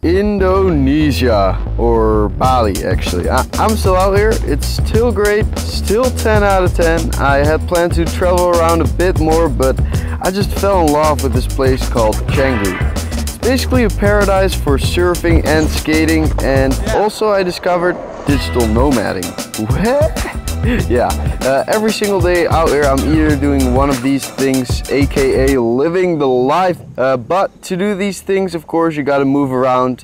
Indonesia, or Bali actually. I'm still out here, it's still great, still 10 out of 10. I had planned to travel around a bit more, but I just fell in love with this place called Canggu. It's basically a paradise for surfing and skating, and also I discovered digital nomading. Yeah, every single day out here I'm either doing one of these things, aka living the life, but to do these things of course you gotta move around,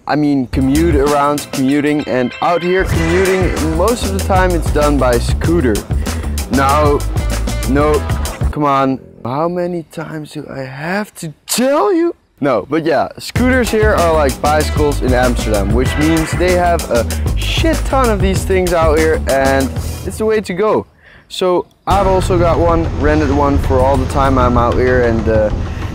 commuting, and out here commuting most of the time it's done by scooter. No, come on, how many times do I have to tell you? No, but yeah, scooters here are like bicycles in Amsterdam, which means they have a shit ton of these things out here and it's the way to go. So I've also got one, rented one for all the time I'm out here, and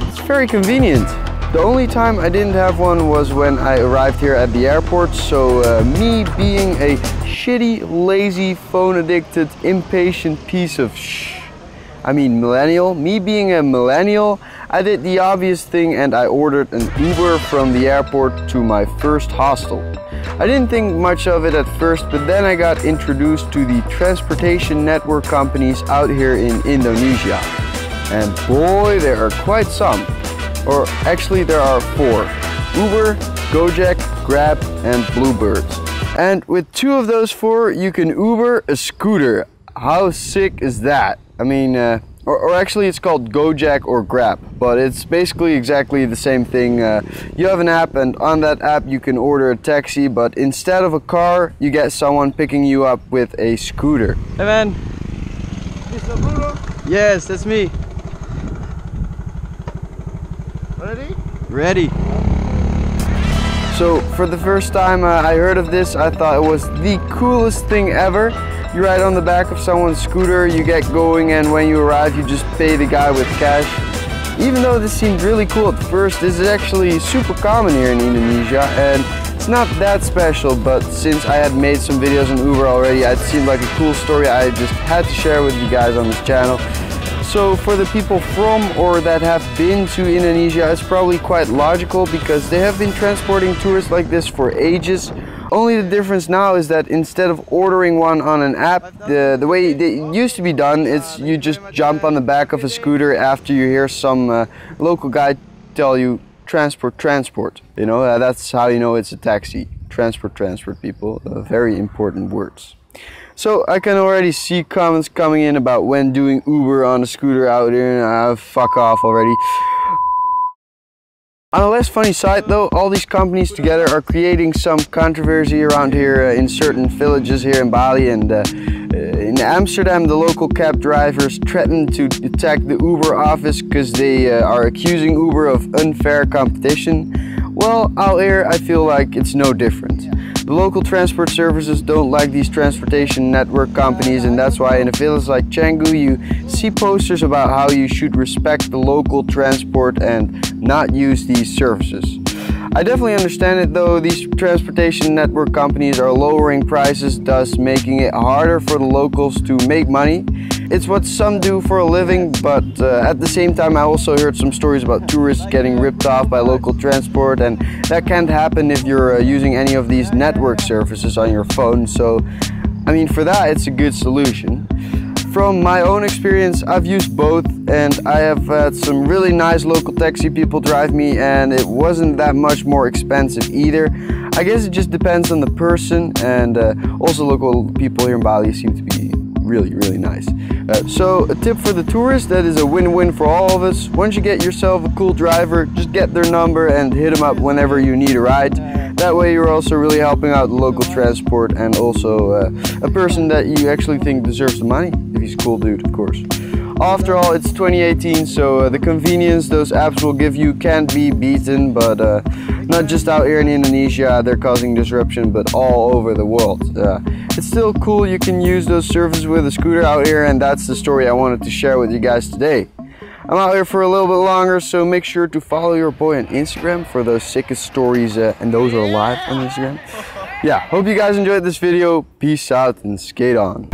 it's very convenient. The only time I didn't have one was when I arrived here at the airport, so me being a shitty, lazy, phone addicted, impatient piece of millennial, me being a millennial, I did the obvious thing and I ordered an Uber from the airport to my first hostel. I didn't think much of it at first, but then I got introduced to the transportation network companies out here in Indonesia. And boy, there are quite some. Or actually there are 4. Uber, Gojek, Grab and Bluebirds. And with 2 of those 4 you can Uber a scooter. How sick is that? I mean, or actually it's called Gojek or Grab, but it's basically exactly the same thing. You have an app, and on that app you can order a taxi, but instead of a car you get someone picking you up with a scooter. Hey man! Mr. Bruno? Yes, that's me. Ready? Ready. So for the first time I heard of this, I thought it was the coolest thing ever. You ride on the back of someone's scooter, you get going, and when you arrive you just pay the guy with cash. Even though this seemed really cool at first, this is actually super common here in Indonesia, and it's not that special, but since I had made some videos on Uber already, it seemed like a cool story I just had to share with you guys on this channel. So for the people from or that have been to Indonesia, it's probably quite logical because they have been transporting tourists like this for ages. Only the difference now is that instead of ordering one on an app, the way it used to be done, it's you just jump on the back of a scooter after you hear some local guy tell you transport. You know, that's how you know it's a taxi. Transport people. Very important words. So I can already see comments coming in about when doing Uber on a scooter out here, and fuck off already. On a less funny side though, all these companies together are creating some controversy around here in certain villages here in Bali, and in Amsterdam the local cab drivers threatened to attack the Uber office because they are accusing Uber of unfair competition. Well, out here I feel like it's no different. The local transport services don't like these transportation network companies, and that's why in a village like Canggu you see posters about how you should respect the local transport and not use these services. I definitely understand it though. These transportation network companies are lowering prices, thus making it harder for the locals to make money. It's what some do for a living, but at the same time I also heard some stories about tourists getting ripped off by local transport, and that can't happen if you're using any of these network services on your phone. So I mean, for that it's a good solution. From my own experience, I've used both, and I have had some really nice local taxi people drive me, and it wasn't that much more expensive either. I guess it just depends on the person, and also local people here in Bali seem to be really nice. So a tip for the tourists that is a win-win for all of us: once you get yourself a cool driver, just get their number and hit them up whenever you need a ride. That way you're also really helping out the local transport, and also a person that you actually think deserves the money, if he's a cool dude, of course. After all, it's 2018, so the convenience those apps will give you can't be beaten, but not just out here in Indonesia, they're causing disruption, but all over the world. It's still cool you can use those services with a scooter out here, and that's the story I wanted to share with you guys today. I'm out here for a little bit longer, so make sure to follow your boy on Instagram for those sickest stories, and those are live on Instagram. Yeah, hope you guys enjoyed this video. Peace out and skate on.